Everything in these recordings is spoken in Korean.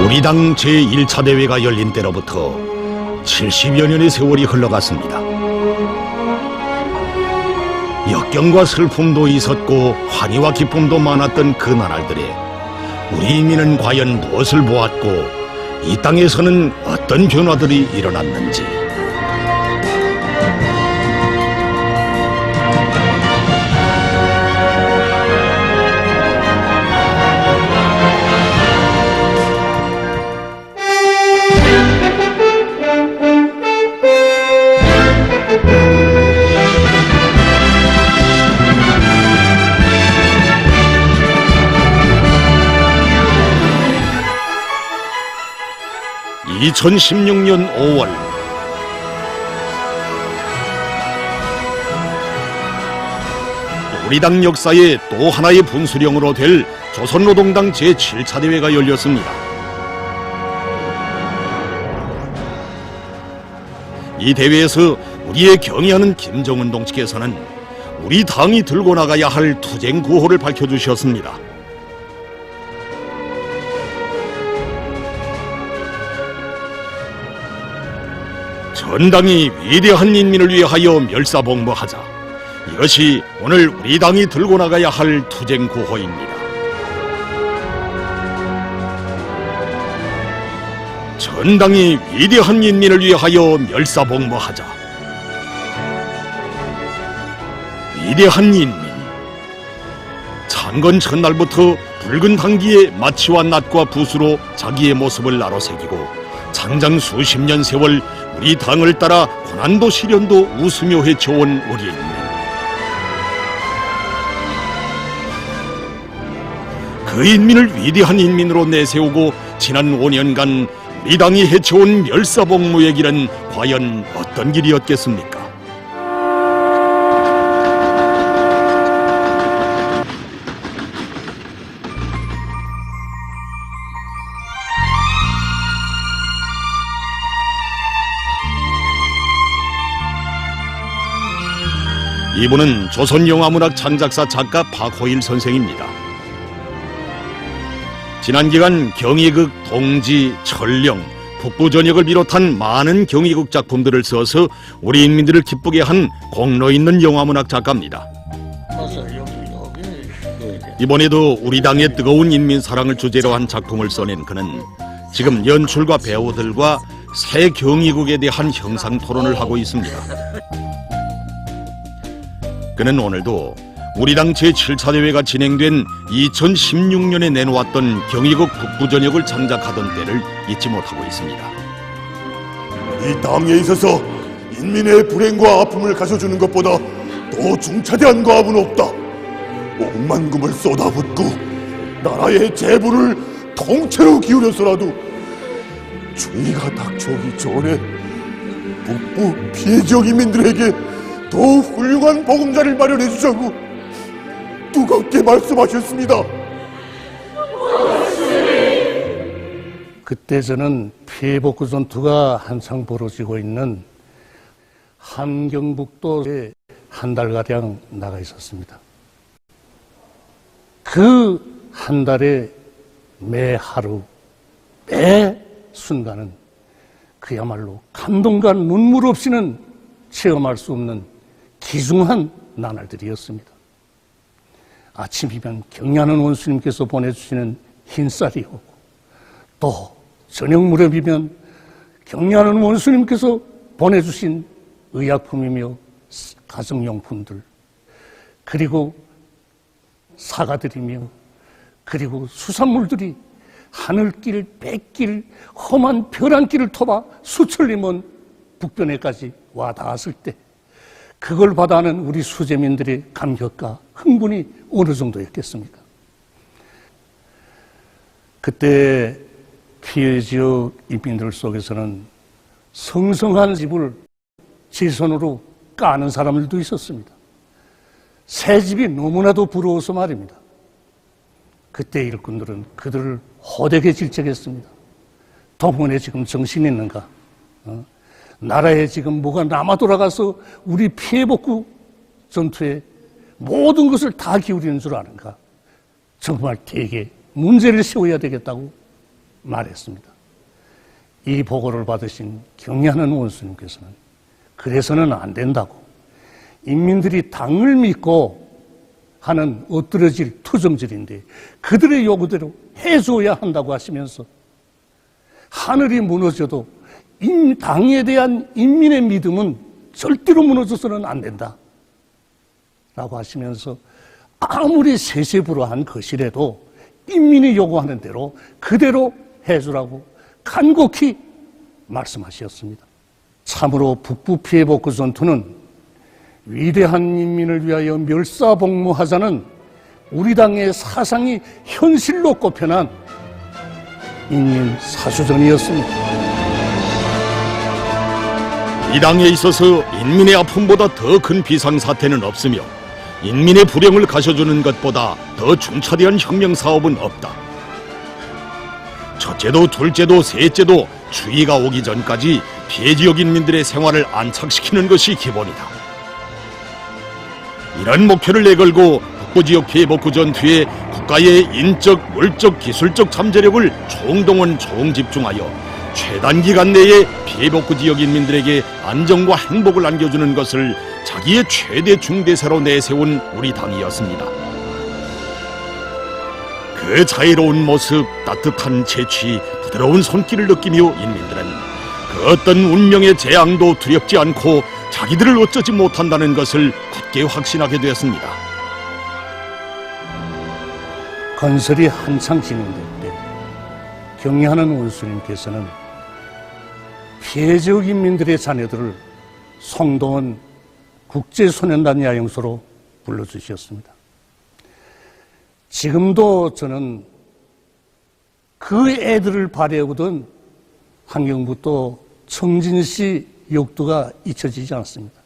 우리 당 제1차 대회가 열린 때로부터 70여 년의 세월이 흘러갔습니다. 역경과 슬픔도 있었고 환희와 기쁨도 많았던 그 나날들에 우리 인민은 과연 무엇을 보았고 이 땅에서는 어떤 변화들이 일어났는지. (2016년 5월) 우리 당 역사의 또 하나의 분수령으로 될 조선노동당 제7차 대회가 열렸습니다. 이 대회에서 우리의 경의하는 김정은 동지께서는 우리 당이 들고 나가야 할 투쟁 구호를 밝혀주셨습니다. 전당이 위대한 인민을 위하여 멸사복무하자. 이것이 오늘 우리 당이 들고 나가야 할 투쟁 구호입니다. 전당이 위대한 인민을 위하여 멸사복무하자. 위대한 인민. 창건 첫날부터 붉은 단기에 마치와 낫과 붓으로 자기의 모습을 나로새기고 장장 수십 년 세월 우리 당을 따라 고난도 시련도 웃으며 헤쳐온 우리 인민. 그 인민을 위대한 인민으로 내세우고 지난 5년간 우리 당이 헤쳐온 멸사복무의 길은 과연 어떤 길이었겠습니까? 이분은 조선영화문학 창작사 작가 박호일 선생입니다. 지난 기간 경희극 동지, 철령, 북부전역을 비롯한 많은 경희극 작품들을 써서 우리 인민들을 기쁘게 한 공로 있는 영화문학 작가입니다. 이번에도 우리 당의 뜨거운 인민 사랑을 주제로 한 작품을 써낸 그는 지금 연출과 배우들과 새 경희극에 대한 형상 토론을 하고 있습니다. 그는 오늘도 우리 당 제7차 대회가 진행된 2016년에 내놓았던 경희극 북부전역을 창작하던 때를 잊지 못하고 있습니다. 이 당에 있어서 인민의 불행과 아픔을 가져주는 것보다 더 중차대한 과업은 없다. 억만금을 쏟아붓고 나라의 재부를 통째로 기울여서라도 주의가 닥쳐오기 전에 북부 피해지역 인민들에게 더 훌륭한 보금자리를 마련해 주자고 두껍게 말씀하셨습니다. 그때 저는 피해복구 전투가 한창 벌어지고 있는 함경북도에 한 달가량 나가 있었습니다. 그 한 달에 매 하루, 매 순간은 그야말로 감동과 눈물 없이는 체험할 수 없는 귀중한 나날들이었습니다. 아침이면 경의하는 원수님께서 보내주시는 흰쌀이 오고, 또 저녁 무렵이면 경의하는 원수님께서 보내주신 의약품이며 가정용품들, 그리고 사과들이며, 그리고 수산물들이 하늘길, 백길, 험한 벼랑길을 터봐 수천리 먼 북변에까지 와 닿았을 때 그걸 받아하는 우리 수재민들의 감격과 흥분이 어느 정도였겠습니까? 그때 피해 지역 인민들 속에서는 성성한 집을 제 손으로 까는 사람들도 있었습니다. 새 집이 너무나도 부러워서 말입니다. 그때 일꾼들은 그들을 호되게 질책했습니다. 도문에 지금 정신이 있는가? 나라에 지금 뭐가 남아 돌아가서 우리 피해복구 전투에 모든 것을 다 기울이는 줄 아는가? 정말 대개 문제를 세워야 되겠다고 말했습니다. 이 보고를 받으신 경애하는 원수님께서는 그래서는 안 된다고, 인민들이 당을 믿고 하는 엎드러질 투정질인데 그들의 요구대로 해줘야 한다고 하시면서 하늘이 무너져도 당에 대한 인민의 믿음은 절대로 무너져서는 안 된다 라고 하시면서 아무리 세세불허한 것이라도 인민이 요구하는 대로 그대로 해주라고 간곡히 말씀하셨습니다. 참으로 북부 피해복구 전투는 위대한 인민을 위하여 멸사복무하자는 우리 당의 사상이 현실로 꼽혀난 인민 사수전이었습니다. 이 당에 있어서 인민의 아픔보다 더 큰 비상사태는 없으며 인민의 불행을 가셔주는 것보다 더 중차대한 혁명사업은 없다. 첫째도 둘째도 셋째도 추위가 오기 전까지 피해지역 인민들의 생활을 안착시키는 것이 기본이다. 이런 목표를 내걸고 북부지역 피해복구 전투에 국가의 인적, 물적, 기술적 잠재력을 총동원 총집중하여 최단 기간 내에 피해복구 지역 인민들에게 안정과 행복을 안겨주는 것을 자기의 최대 중대사로 내세운 우리 당이었습니다. 그 자애로운 모습, 따뜻한 재치, 부드러운 손길을 느끼며 인민들은 그 어떤 운명의 재앙도 두렵지 않고 자기들을 어쩌지 못한다는 것을 굳게 확신하게 되었습니다. 건설이 한창 진행될 때 경애하는 원수님께서는 피해지역 인민들의 자녀들을 성동원 국제소년단 야영소로 불러주셨습니다. 지금도 저는 그 애들을 바래오던 환경부터 청진시 역도가 잊혀지지 않습니다.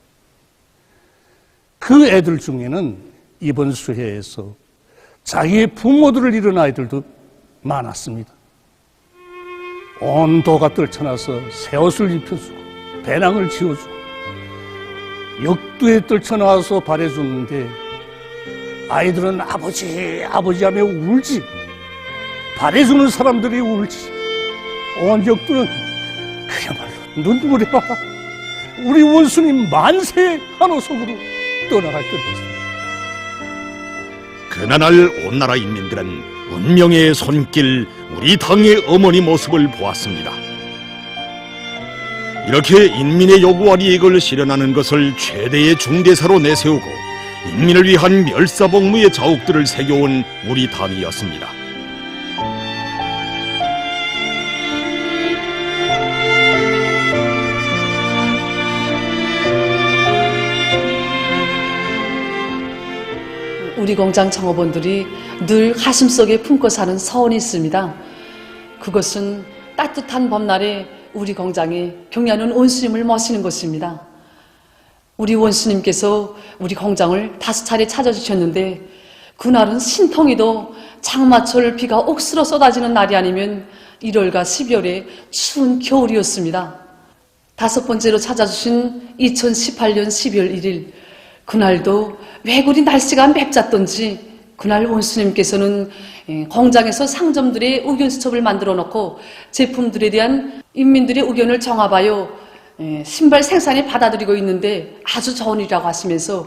그 애들 중에는 이번 수해에서 자기의 부모들을 잃은 아이들도 많았습니다. 온 도가 떨쳐나서 새 옷을 입혀주고 배낭을 지어주고 역도에 떨쳐나와서 바래줬는데 아이들은 아버지 아버지 하며 울지, 바래주는 사람들이 울지, 온 역도는 그야말로 눈물이 나 우리 원수님 만세 한호 속으로 떠나갈 듯했습니다. 그날 온 나라 인민들은 운명의 손길, 우리 당의 어머니 모습을 보았습니다. 이렇게 인민의 요구와 이익을 실현하는 것을 최대의 중대사로 내세우고 인민을 위한 멸사복무의 자욱들을 새겨온 우리 당이었습니다. 우리 공장 창업원들이 늘 가슴속에 품고 사는 서원이 있습니다. 그것은 따뜻한 봄날에 우리 공장에 경애하는 원수님을 모시는 것입니다. 우리 원수님께서 우리 공장을 5차례 찾아주셨는데 그날은 신통이도 장마철 비가 옥수로 쏟아지는 날이 아니면 1월과 12월의 추운 겨울이었습니다. 5번째로 찾아주신 2018년 12월 1일, 그날도 왜 그리 날씨가 맵잡던지 그날 원수님께서는 공장에서 상점들의 의견 수첩을 만들어 놓고 제품들에 대한 인민들의 의견을 정합하여 신발 생산에 받아들이고 있는데 아주 좋은 일이라고 하시면서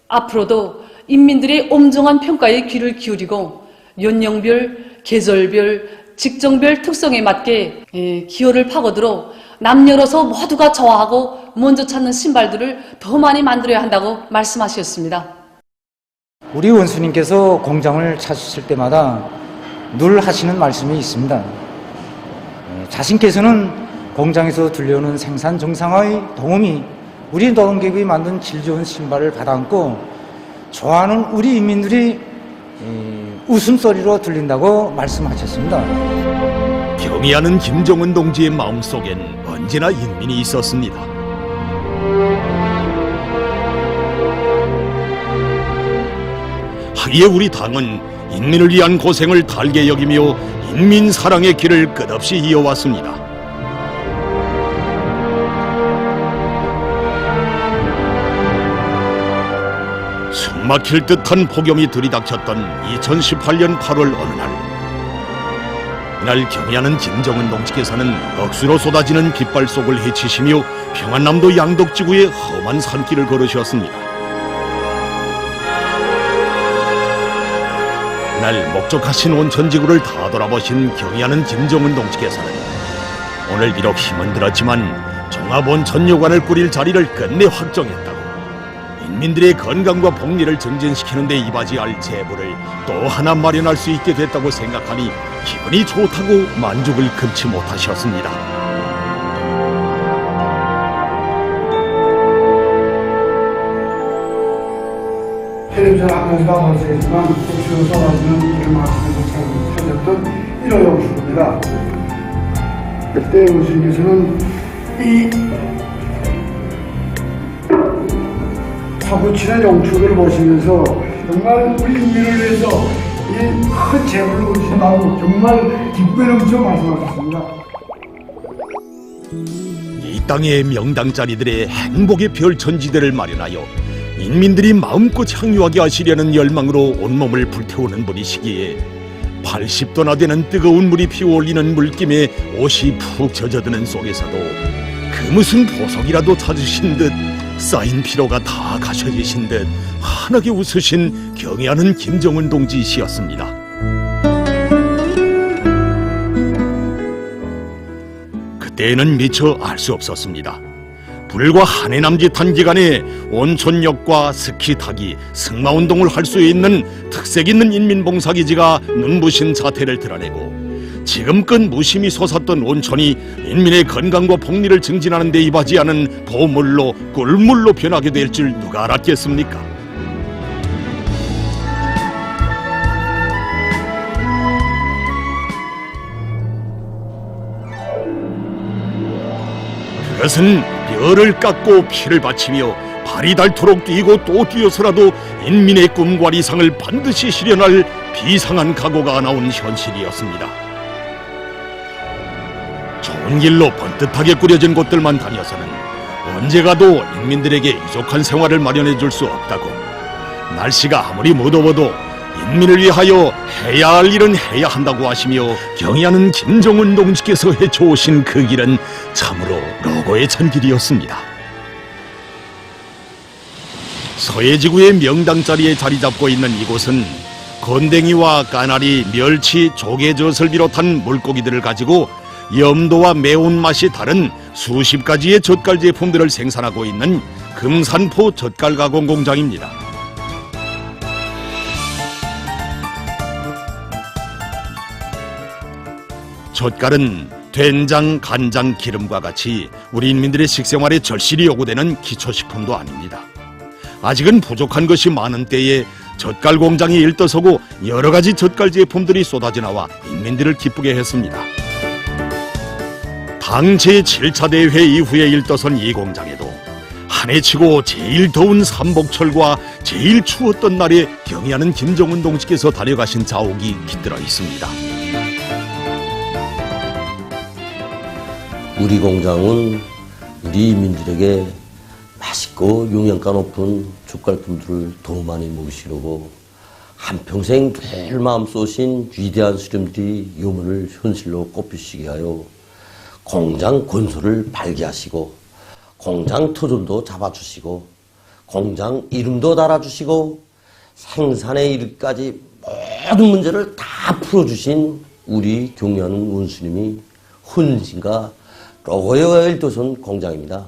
앞으로도 인민들의 엄정한 평가에 귀를 기울이고 연령별, 계절별, 직종별 특성에 맞게 기호를 파고들어 남녀로서 모두가 좋아하고 먼저 찾는 신발들을 더 많이 만들어야 한다고 말씀하셨습니다. 우리 원수님께서 공장을 찾으실 때마다 늘 하시는 말씀이 있습니다. 자신께서는 공장에서 들려오는 생산 정상화의 도움이 우리 노동계급이 만든 질 좋은 신발을 받아안고 좋아하는 우리 인민들이 웃음소리로 들린다고 말씀하셨습니다. 경의하는 김정은 동지의 마음속엔 언제나 인민이 있었습니다. 하기에 우리 당은 인민을 위한 고생을 달게 여기며 인민 사랑의 길을 끝없이 이어왔습니다. 숨막힐 듯한 폭염이 들이닥쳤던 2018년 8월 어느 날, 이날 경의하는 김정은 동지께서는 억수로 쏟아지는 깃발 속을 헤치시며 평안남도 양덕지구의 험한 산길을 걸으셨습니다. 이날 목적하신 온천지구를 다 돌아보신 경의하는 김정은 동지께서는 오늘 비록 힘은 들었지만 종합온천요관을 꾸릴 자리를 끝내 확정했다고, 인민들의 건강과 복리를 증진시키는 데 이바지할 재물을 또 하나 마련할 수 있게 됐다고 생각하니 기분이 좋다고 만족을 금치 못하셨습니다. 텔레비전 앞에서도 말씀했지만 혹시나 써가지는 이런 말씀을 잘 찾았던 일호영수입니다. 그때 교수님께서는 이 파고치는 영축을 보시면서 정말 우리 인민을 위해서 이 큰 재물을 주신다고 정말 기쁨에 넘쳐 말씀하셨습니다. 이 땅의 명당자리들의 행복의 별천지대를 마련하여 인민들이 마음껏 향유하게 하시려는 열망으로 온몸을 불태우는 분이시기에 80도나 되는 뜨거운 물이 피어올리는 물김에 옷이 푹 젖어드는 속에서도 그 무슨 보석이라도 찾으신 듯 쌓인 피로가 다 가셔 계신 듯 환하게 웃으신 경애하는 김정은 동지시였습니다. 그때에는 미처 알 수 없었습니다. 불과 한 해 남짓한 기간에 온천역과 스키 타기, 승마운동을 할 수 있는 특색 있는 인민봉사기지가 눈부신 자태를 드러내고 지금껏 무심히 솟았던 온천이 인민의 건강과 복리를 증진하는 데 이바지하는 보물로 꿀물로 변하게 될 줄 누가 알았겠습니까? 그것은 뼈를 깎고 피를 바치며 발이 닳도록 뛰고 또 뛰어서라도 인민의 꿈과 이상을 반드시 실현할 비상한 각오가 나온 현실이었습니다. 좋은 길로 번듯하게 꾸려진 곳들만 다녀서는 언제 가도 인민들에게 이족한 생활을 마련해 줄 수 없다고, 날씨가 아무리 무더워도 인민을 위하여 해야 할 일은 해야 한다고 하시며 경의하는 김정은 동지께서 헤쳐오신 그 길은 참으로 로고의 전길이었습니다. 서해지구의 명당자리에 자리 잡고 있는 이곳은 건댕이와 까나리, 멸치, 조개젓을 비롯한 물고기들을 가지고 염도와 매운맛이 다른 수십 가지의 젓갈 제품들을 생산하고 있는 금산포 젓갈 가공 공장입니다. 젓갈은 된장, 간장, 기름과 같이 우리 인민들의 식생활에 절실히 요구되는 기초식품도 아닙니다. 아직은 부족한 것이 많은 때에 젓갈 공장이 일떠서고 여러 가지 젓갈 제품들이 쏟아져 나와 인민들을 기쁘게 했습니다. 당 제7차 대회 이후에 일떠선 이 공장에도 한 해 치고 제일 더운 삼복철과 제일 추웠던 날에 경의하는 김정은 동지께서 다녀가신 자옥이 깃들어 있습니다. 우리 공장은 우리 인민들에게 맛있고 영양가 높은 젓갈품들을 더 많이 먹이시려고 한평생 늘 마음 쏘신 위대한 수령들이 유문을 현실로 꼽히시게 하여 공장 건설을 발기하시고 공장 터전도 잡아주시고 공장 이름도 달아주시고 생산에 이르기까지 모든 문제를 다 풀어주신 우리 경의하는 원수님이 헌신과 로고에 일도선 공장입니다.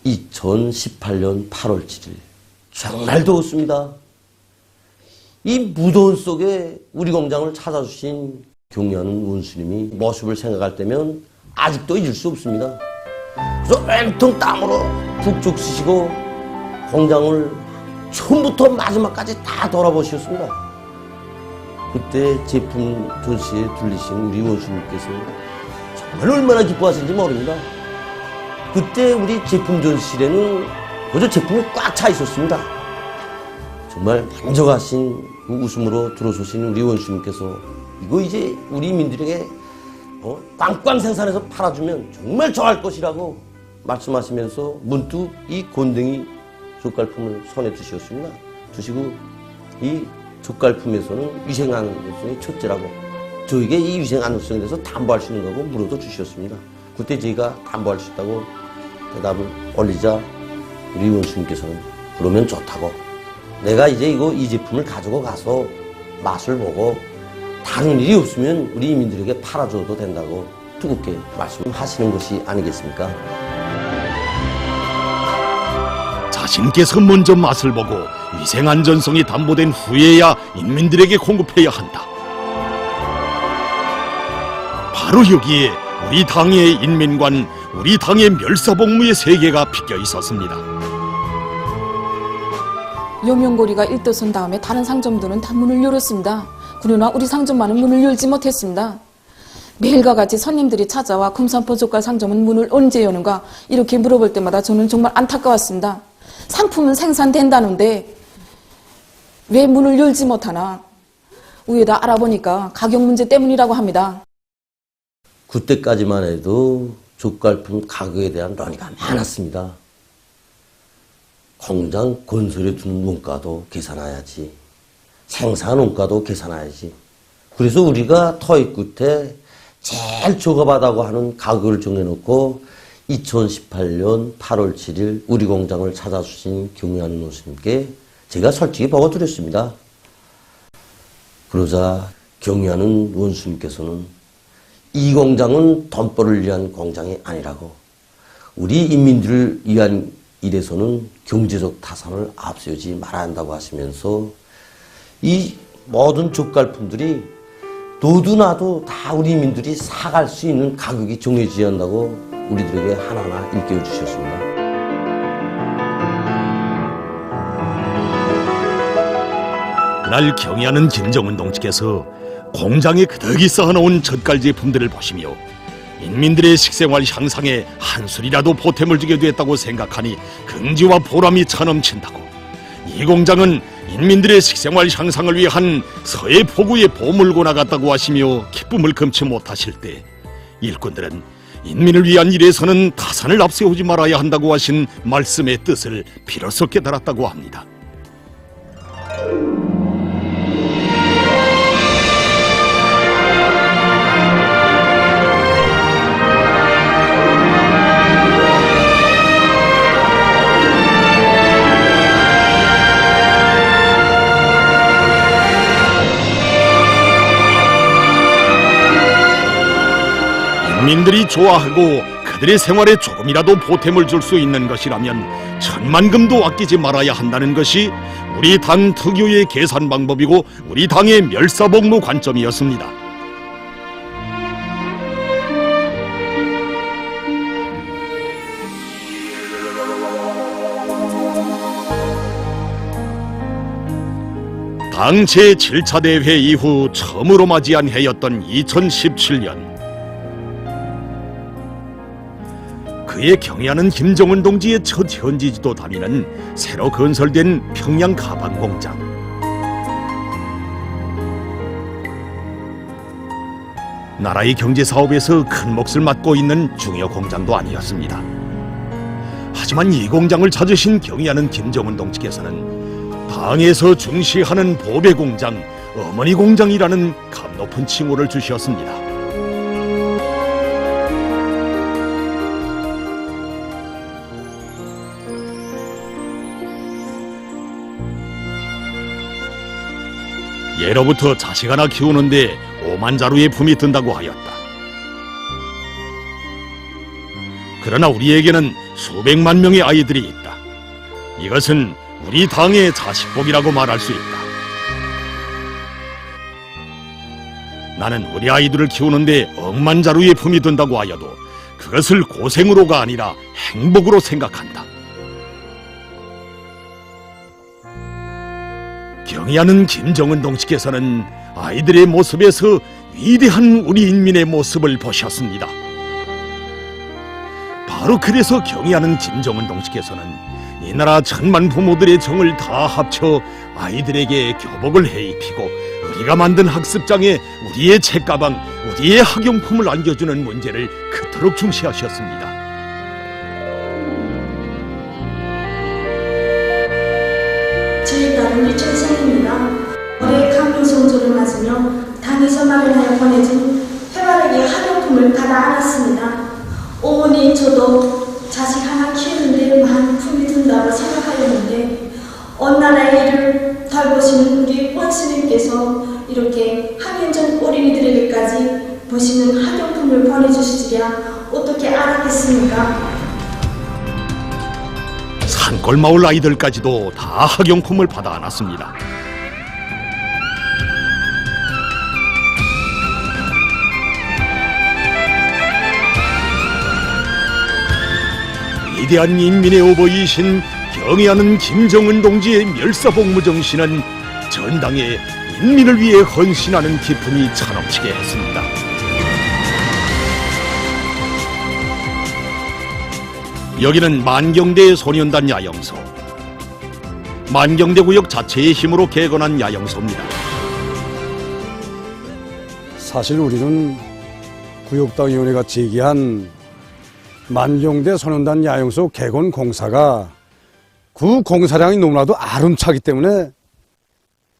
2018년 8월 7일 정말 더웠습니다. 이 무더운 속에 우리 공장을 찾아주신 경의하는 원수님이 모습을 생각할 때면 아직도 잊을 수 없습니다. 그래서 온통 땀으로 북죽 쓰시고 공장을 처음부터 마지막까지 다 돌아보셨습니다. 그때 제품 전시에 들리신 우리 원수님께서 정말 얼마나 기뻐하시는지 모릅니다. 그때 우리 제품 전시실에는 그저 제품이 꽉 차 있었습니다. 정말 만족하신 그 웃음으로 들어서신 우리 원수님께서 이거 이제 우리 민들에게 꽝꽝 생산해서 팔아주면 정말 좋아할 것이라고 말씀하시면서 문득 이 건댕이 젓갈품을 손에 드셨습니다. 드시고 이 젓갈품에서는 위생하는 것이 첫째라고 저에게 이 위생 안전성에 대해서 담보할 수 있는 거고 물어도 주셨습니다. 그때 저희가 담보할 수 있다고 대답을 올리자 우리 원수님께서는 그러면 좋다고, 내가 이제 이 제품을 가지고 가서 맛을 보고 다른 일이 없으면 우리 이민들에게 팔아줘도 된다고 뜨겁게 말씀하시는 것이 아니겠습니까? 자신께서 먼저 맛을 보고 위생 안전성이 담보된 후에야 인민들에게 공급해야 한다. 바로 여기에 우리 당의 인민관, 우리 당의 멸사복무의 세계가 비껴 있었습니다. 요명고리가 일도선 다음에 다른 상점들은 다 문을 열었습니다. 그러나 우리 상점만은 문을 열지 못했습니다. 매일과 같이 손님들이 찾아와 금산포 젓갈 상점은 문을 언제 여는가 이렇게 물어볼 때마다 저는 정말 안타까웠습니다. 상품은 생산된다는데 왜 문을 열지 못하나? 위에다 알아보니까 가격 문제 때문이라고 합니다. 그때까지만 해도 젓갈품 가격에 대한 논의가 많았습니다. 공장 건설에 주는 원가도 계산해야지, 생산 원가도 계산해야지. 그래서 우리가 토익 끝에 제일 저급하다고 하는 가격을 정해놓고 2018년 8월 7일 우리 공장을 찾아주신 경리하는 원수님께 제가 솔직히 보고드렸습니다. 그러자 경리하는 원수님께서는 이 공장은 돈벌을 위한 공장이 아니라고, 우리 인민들을 위한 일에서는 경제적 타산을 앞세우지 말아야 한다고 하시면서 이 모든 젓갈품들이 너도나도 다 우리 인민들이 사갈 수 있는 가격이 정해져야 한다고 우리들에게 하나하나 일깨워 주셨습니다. 그날 경의하는 김정은 동지께서 공장에 그득이 쌓아놓은 젓갈 제품들을 보시며 인민들의 식생활 향상에 한술이라도 보탬을 주게 됐다고 생각하니 긍지와 보람이 차넘친다고, 이 공장은 인민들의 식생활 향상을 위한 서해 포구의 보물고 나갔다고 하시며 기쁨을 금치 못하실 때 일꾼들은 인민을 위한 일에서는 타산을 앞세우지 말아야 한다고 하신 말씀의 뜻을 비로소 깨달았다고 합니다. 인민들이 좋아하고 그들의 생활에 조금이라도 보탬을 줄 수 있는 것이라면 천만금도 아끼지 말아야 한다는 것이 우리 당 특유의 계산 방법이고 우리 당의 멸사복무 관점이었습니다. 당 제7차 대회 이후 처음으로 맞이한 해였던 2017년, 그의 경의하는 김정은 동지의 첫 현지지도 다니는 새로 건설된 평양 가방 공장. 나라의 경제 사업에서 큰 몫을 맡고 있는 중요 공장도 아니었습니다. 하지만 이 공장을 찾으신 경의하는 김정은 동지께서는 당에서 중시하는 보배 공장, 어머니 공장이라는 값 높은 칭호를 주셨습니다. 예로부터 자식 하나 키우는데 5만 자루의 품이 든다고 하였다. 그러나 우리에게는 수백만 명의 아이들이 있다. 이것은 우리 당의 자식복이라고 말할 수 있다. 나는 우리 아이들을 키우는데 억만 자루의 품이 든다고 하여도 그것을 고생으로가 아니라 행복으로 생각한다. 경의하는 김정은 동지께서는 아이들의 모습에서 위대한 우리 인민의 모습을 보셨습니다. 바로 그래서 경의하는 김정은 동지께서는 이 나라 천만 부모들의 정을 다 합쳐 아이들에게 교복을 해입히고 우리가 만든 학습장에 우리의 책가방, 우리의 학용품을 안겨주는 문제를 그토록 중시하셨습니다. 저희 딸은 유치원생입니다. 올해 강릉 성조를 맞으며 당에서 말을 마련하여 보내준 해바라기 학용품을 받아 안았습니다. 어머니 저도 자식 하나 키우는데 많은 품이 든다고 생각하였는데 어느 나라의 일을 돌보시는 우리 원스님께서 이렇게 학연전 어린이들에게까지 보시는 학용품을 보내주시리야 어떻게 알았겠습니까? 산골마을 아이들까지도 다 학용품을 받아 안았습니다. 위대한 인민의 오버이신 경애하는 김정은 동지의 멸사복무 정신은 전당에 인민을 위해 헌신하는 기쁨이 차넘치게 했습니다. 여기는 만경대 소년단 야영소. 만경대 구역 자체의 힘으로 개건한 야영소입니다. 사실 우리는 구역당위원회가 제기한 만경대 소년단 야영소 개건 공사가 그 공사량이 너무나도 아름차기 때문에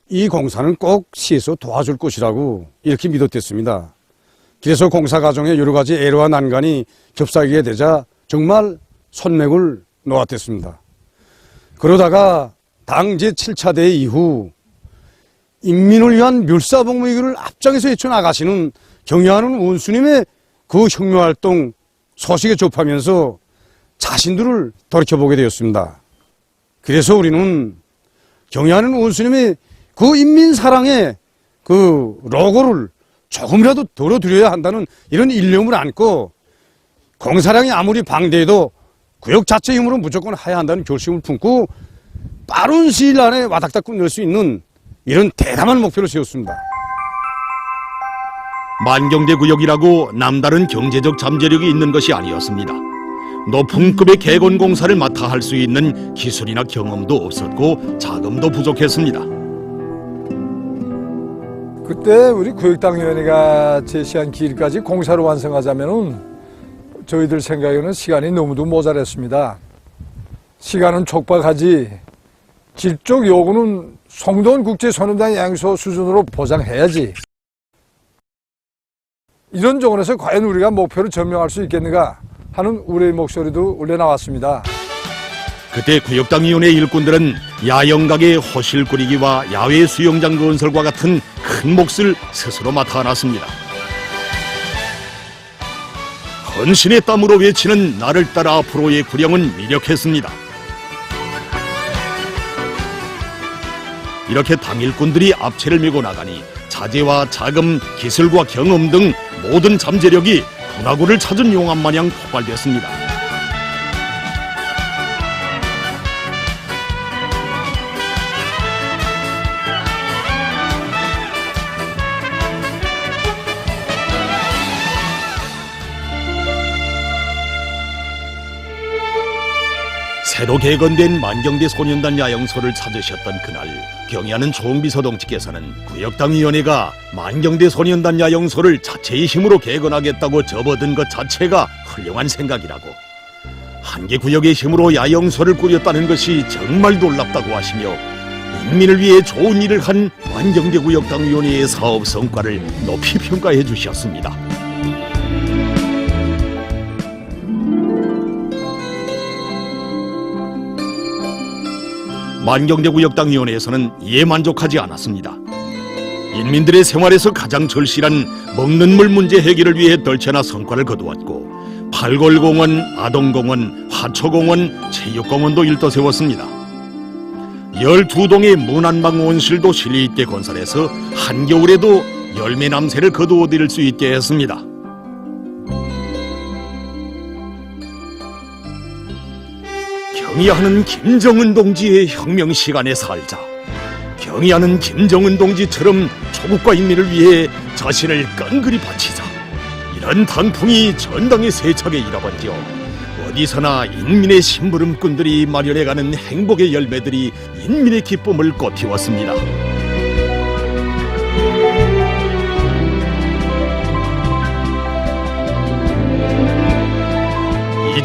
이 공사는 꼭 시에서 도와줄 것이라고 이렇게 믿었댔습니다. 그래서 공사 과정에 여러 가지 애로와 난관이 겹사지게 되자 정말 손맥을 놓았댔습니다. 그러다가 당 제7차 대회 이후 인민을 위한 멸사복무기를 앞장에서 헤쳐나가시는 경애하는 원수님의 그 혁명활동 소식에 접하면서 자신들을 돌이켜보게 되었습니다. 그래서 우리는 경애하는 원수님의 그 인민사랑의 그 로고를 조금이라도 덜어드려야 한다는 이런 일념을 안고 공사량이 아무리 방대해도 구역 자체 힘으로 무조건 해야 한다는 결심을 품고 빠른 시일 안에 와닥닥 끝낼 수 있는 이런 대담한 목표를 세웠습니다. 만경대 구역이라고 남다른 경제적 잠재력이 있는 것이 아니었습니다. 높은 급의 개건 공사를 맡아 할 수 있는 기술이나 경험도 없었고 자금도 부족했습니다. 그때 우리 구역당위원회가 제시한 길까지 공사를 완성하자면은 저희들 생각에는 시간이 너무도 모자랐습니다. 시간은 촉박하지 질 쪽 요구는 송도원 국제소년단 야영소 수준으로 보장해야지. 이런 조건에서 과연 우리가 목표를 점령할 수 있겠는가 하는 우리의 목소리도 올려나왔습니다. 그때 구역당위원회 일꾼들은 야영각의 호실 꾸리기와 야외 수영장 건설과 같은 큰 몫을 스스로 맡아 안았습니다. 헌신의 땀으로 외치는 나를 따라 앞으로의 구령은 미력했습니다. 이렇게 당일꾼들이 앞채를 메고 나가니 자재와 자금, 기술과 경험 등 모든 잠재력이 분화구를 찾은 용암 마냥 폭발됐습니다. 새로 개건된 만경대 소년단 야영소를 찾으셨던 그날 경애하는 조홍비서 동지께서는 구역당위원회가 만경대 소년단 야영소를 자체의 힘으로 개건하겠다고 접어든 것 자체가 훌륭한 생각이라고, 한 개 구역의 힘으로 야영소를 꾸렸다는 것이 정말 놀랍다고 하시며 인민을 위해 좋은 일을 한 만경대 구역당위원회의 사업 성과를 높이 평가해 주셨습니다. 만경대 구역당위원회에서는 이에 만족하지 않았습니다. 인민들의 생활에서 가장 절실한 먹는 물 문제 해결을 위해 떨쳐나 성과를 거두었고 팔골공원, 아동공원, 화초공원, 체육공원도 일떠세웠습니다. 12동의 문안방 온실도 실리있게 건설해서 한겨울에도 열매 남새를 거두어들일 수 있게 했습니다. 경의하는 김정은 동지의 혁명 시간에 살자. 경의하는 김정은 동지처럼 조국과 인민을 위해 자신을 끈그리 바치자. 이런 단풍이 전당에 세차게 일어번져 어디서나 인민의 심부름꾼들이 마련해가는 행복의 열매들이 인민의 기쁨을 꽃피웠습니다.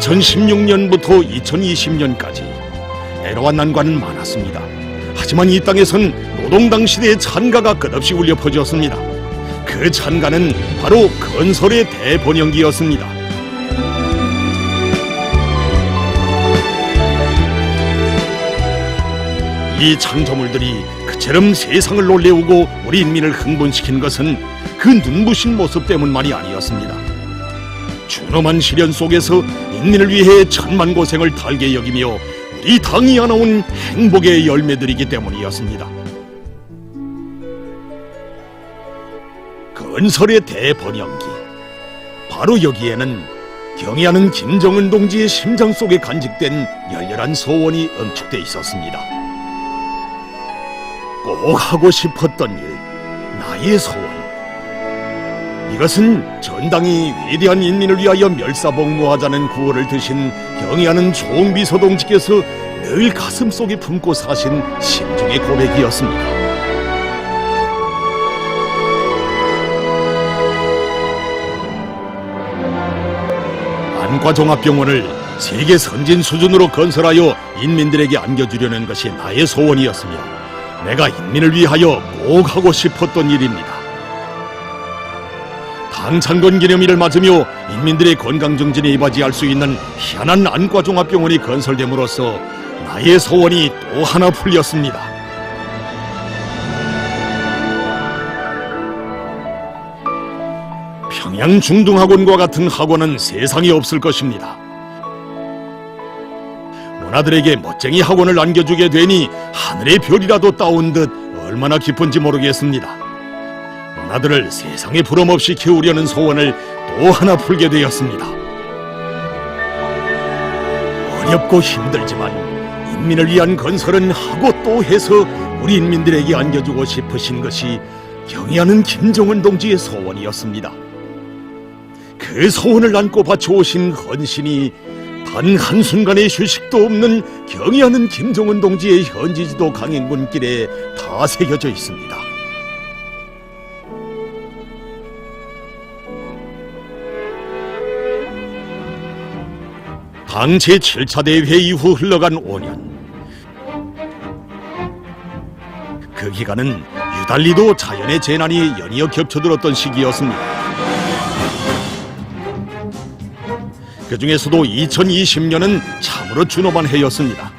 2016년부터 2020년까지 애로와 난관은 많았습니다. 하지만 이 땅에선 노동당 시대의 찬가가 끝없이 울려 퍼졌습니다. 그 찬가는 바로 건설의 대번영기였습니다. 이 창조물들이 그처럼 세상을 놀래우고 우리 인민을 흥분시킨 것은 그 눈부신 모습 때문만이 아니었습니다. 준엄한 시련 속에서 인민을 위해 천만 고생을 달게 여기며 우리 당이 안아온 행복의 열매들이기 때문이었습니다. 건설의 대번영기, 바로 여기에는 경애하는 김정은 동지의 심장 속에 간직된 열렬한 소원이 응축돼 있었습니다. 꼭 하고 싶었던 일, 나의 소원. 이것은 전당이 위대한 인민을 위하여 멸사복무하자는 구호를 드신 경애하는 조응비서 동지께서 늘 가슴속에 품고 사신 심중의 고백이었습니다. 안과종합병원을 세계 선진 수준으로 건설하여 인민들에게 안겨주려는 것이 나의 소원이었으며 내가 인민을 위하여 꼭 하고 싶었던 일입니다. 당창건 기념일을 맞으며 인민들의 건강 증진에 이바지할 수 있는 희한한 안과종합병원이 건설됨으로써 나의 소원이 또 하나 풀렸습니다. 평양중등학원과 같은 학원은 세상에 없을 것입니다. 문화들에게 멋쟁이 학원을 안겨주게 되니 하늘의 별이라도 따온 듯 얼마나 기쁜지 모르겠습니다. 문화들을 세상에 부럼없이 키우려는 소원을 또 하나 풀게 되었습니다. 어렵고 힘들지만 인민을 위한 건설은 하고 또 해서 우리 인민들에게 안겨주고 싶으신 것이 경애하는 김정은 동지의 소원이었습니다. 그 소원을 안고 바쳐오신 헌신이 단 한순간의 휴식도 없는 경애하는 김정은 동지의 현지지도 강행군길에 다 새겨져 있습니다. 당 제7차 대회 이후 흘러간 5년. 그 기간은 유달리도 자연의 재난이 연이어 겹쳐들었던 시기였습니다. 그 중에서도 2020년은 참으로 준엄한 해였습니다.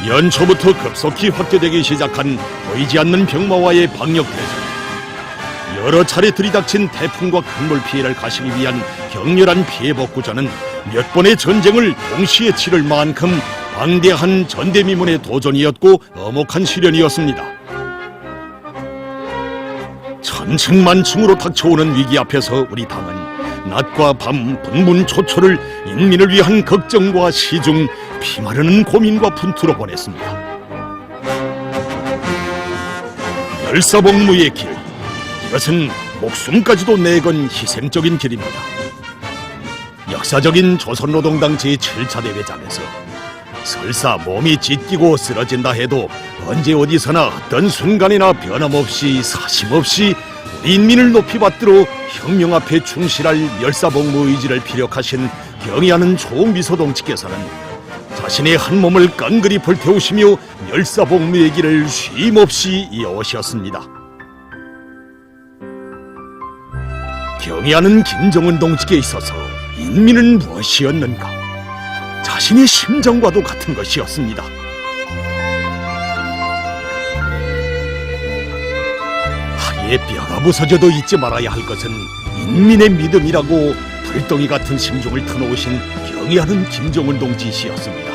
연초부터 급속히 확대되기 시작한 보이지 않는 병마와의 방역대전, 여러 차례 들이닥친 태풍과 큰물 피해를 가시기 위한 격렬한 피해 복구전은 몇 번의 전쟁을 동시에 치를 만큼 방대한 전대미문의 도전이었고 엄혹한 시련이었습니다. 천층만층으로 닥쳐오는 위기 앞에서 우리 당은 낮과 밤 분분초초를 인민을 위한 걱정과 시중, 피마르는 고민과 분투로 보냈습니다. 멸사복무의 길, 이것은 목숨까지도 내건 희생적인 길입니다. 역사적인 조선노동당 제7차 대회장에서 설사 몸이 찢기고 쓰러진다 해도 언제 어디서나 어떤 순간이나 변함없이 사심없이 우리 인민을 높이 받들어 혁명 앞에 충실할 멸사복무 의지를 피력하신 경애하는 조응비서 동지께서는 자신의 한 몸을 깡그리 불태우시며 멸사복무의 길을 쉼없이 이어오셨습니다. 경애하는 김정은 동지께 있어서 인민은 무엇이었는가? 자신의 심정과도 같은 것이었습니다. 하루에 뼈가 부서져도 잊지 말아야 할 것은 인민의 믿음이라고 불덩이 같은 심중을 터놓으신 경애하는 김정은 동지시였습니다.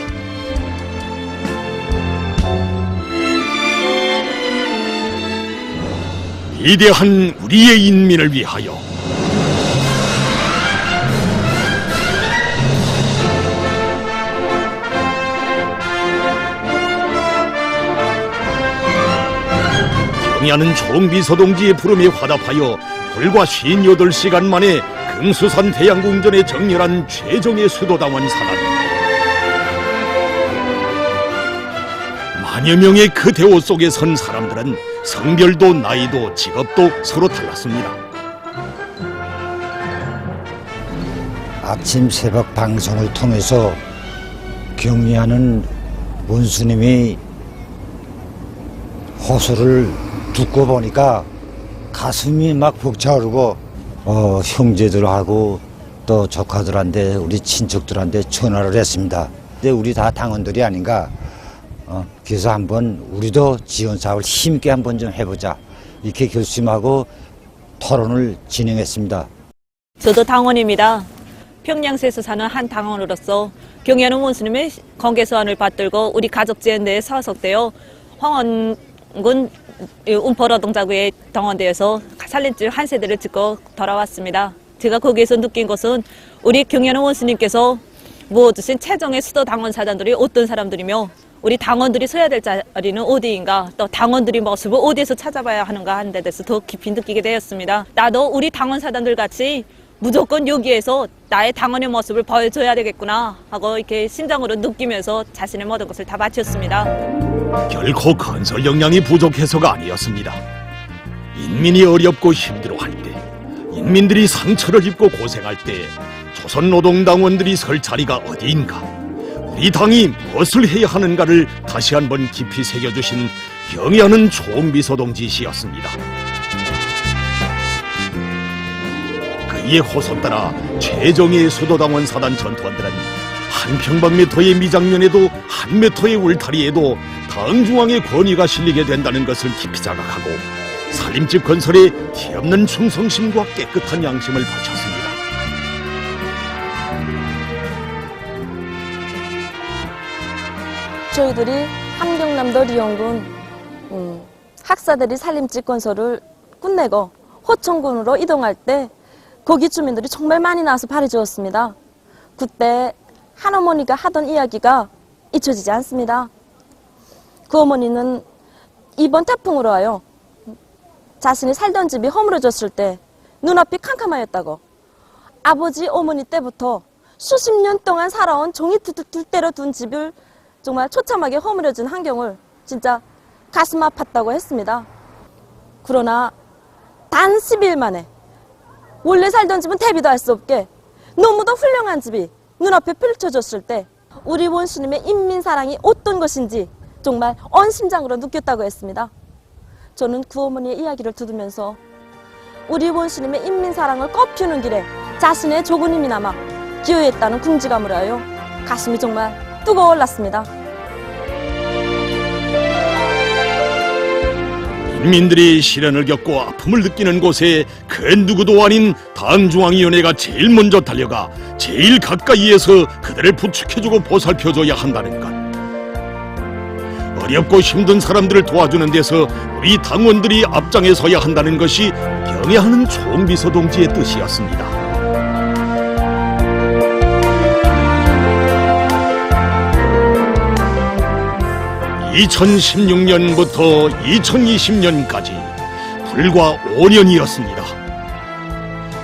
위대한 우리의 인민을 위하여 경애하는 조응비서 동지의 부름에 화답하여 불과 58시간 만에 금수산 대양궁전에 정렬한 최정예 수도당원 사단. 만여 명의 그 대호 속에 선 사람들은 성별도 나이도 직업도 서로 달랐습니다. 아침 새벽 방송을 통해서 경의하는 원수님이 호소를 듣고 보니까 가슴이 막 벅차오르고 형제들하고 또 조카들한테 우리 친척들한테 전화를 했습니다. 근데 우리 다 당원들이 아닌가. 그래서 한번 우리도 지원 사업을 힘있게 한번 좀 해보자 이렇게 결심하고 토론을 진행했습니다. 저도 당원입니다. 평양시에서 사는 한 당원으로서 경의하는 원수님의 관계소환을 받들고 우리 가족지원대에 소속되어 황원군 운포노동자구의 당원대에서 살림집 한 세대를 짓고 돌아왔습니다. 제가 거기에서 느낀 것은 우리 경의하는 원수님께서 모아주신 최정의 수도 당원 사단들이 어떤 사람들이며 우리 당원들이 서야 될 자리는 어디인가, 또 당원들이 모습을 어디에서 찾아봐야 하는가 하는 데 대해서 더 깊이 느끼게 되었습니다. 나도 우리 당원 사단들 같이 무조건 여기에서 나의 당원의 모습을 보여줘야 되겠구나 하고 이렇게 심장으로 느끼면서 자신의 모든 것을 다 바쳤습니다. 결코 건설 역량이 부족해서가 아니었습니다. 인민이 어렵고 힘들어할 때, 인민들이 상처를 입고 고생할 때 조선노동당원들이 설 자리가 어디인가, 우리 당이 무엇을 해야 하는가를 다시 한번 깊이 새겨주신 경의하는 총비서 동지시였습니다. 그의 호소 따라 최정예 수도당원 사단 전투원들은 한 평방미터의 미장면에도 한 미터의 울타리에도 당 중앙의 권위가 실리게 된다는 것을 깊이 자각하고 살림집 건설에 티없는 충성심과 깨끗한 양심을 바쳤습니다. 저희들이 함경남도 리영군 학사들이 살림집 건설을 끝내고 호천군으로 이동할 때 거기 주민들이 정말 많이 나와서 발해주었습니다. 그때 한어머니가 하던 이야기가 잊혀지지 않습니다. 그 어머니는 이번 태풍으로 하여 자신이 살던 집이 허물어졌을 때 눈앞이 캄캄하였다고, 아버지 어머니 때부터 수십 년 동안 살아온 종이 둘대로 둔 집을 정말 처참하게 허물어진 환경을 진짜 가슴 아팠다고 했습니다. 그러나 단 10일 만에 원래 살던 집은 대비도 할 수 없게 너무도 훌륭한 집이 눈앞에 펼쳐졌을 때 우리 원수님의 인민사랑이 어떤 것인지 정말 온 심장으로 느꼈다고 했습니다. 저는 그 어머니의 이야기를 들으면서 우리 원수님의 인민사랑을 꽃피우는 길에 자신의 조금 힘이나마 기여했다는 궁지감을 하여 가슴이 정말 뜨거워 올랐습니다. 인민들이 시련을 겪고 아픔을 느끼는 곳에 그 누구도 아닌 당중앙위원회가 제일 먼저 달려가 제일 가까이에서 그들을 부축해주고 보살펴줘야 한다는 것. 어렵고 힘든 사람들을 도와주는 데서 우리 당원들이 앞장에 서야 한다는 것이 경의하는 총비서 동지의 뜻이었습니다. 2016년부터 2020년까지 불과 5년이었습니다.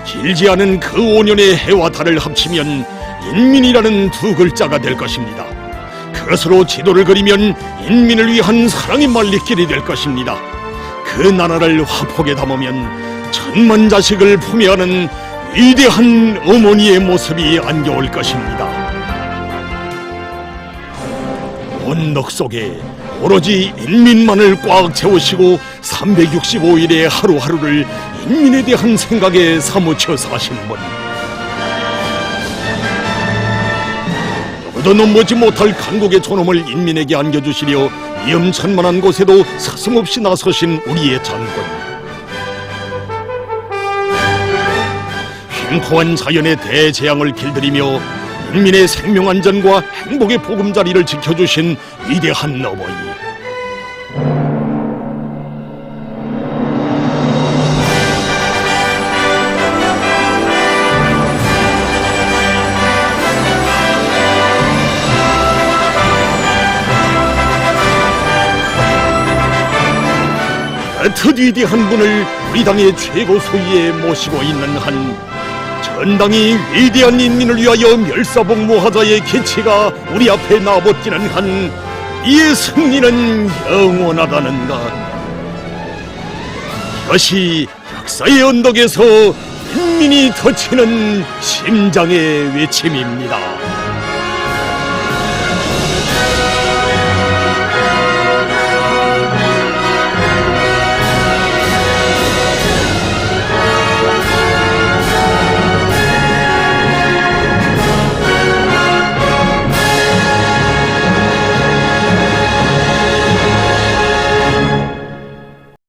길지 않은 그 5년의 해와 달을 합치면 인민이라는 두 글자가 될 것입니다. 그것으로 지도를 그리면 인민을 위한 사랑의 말리길이 될 것입니다. 그 나라를 화폭에 담으면 천만 자식을 품에 안은 위대한 어머니의 모습이 안겨올 것입니다. 언덕 속에 오로지 인민만을 꽉 채우시고 365일의 하루하루를 인민에 대한 생각에 사무쳐 사시는 분, 누구도 넘보지 못할 강국의 존엄을 인민에게 안겨주시려 위험천만한 곳에도 서슴없이 나서신 우리의 장군, 횡포한 자연의 대재앙을 길들이며 인민의 생명안전과 행복의 보금자리를 지켜주신 위대한 어머니, 그 위대한 분을 우리 당의 최고 소위에 모시고 있는 한 전당이 위대한 인민을 위하여 멸사복무하자의 계치가 우리 앞에 나붙기는 한 이의 승리는 영원하다는 것. 이것이 역사의 언덕에서 인민이 터치는 심장의 외침입니다.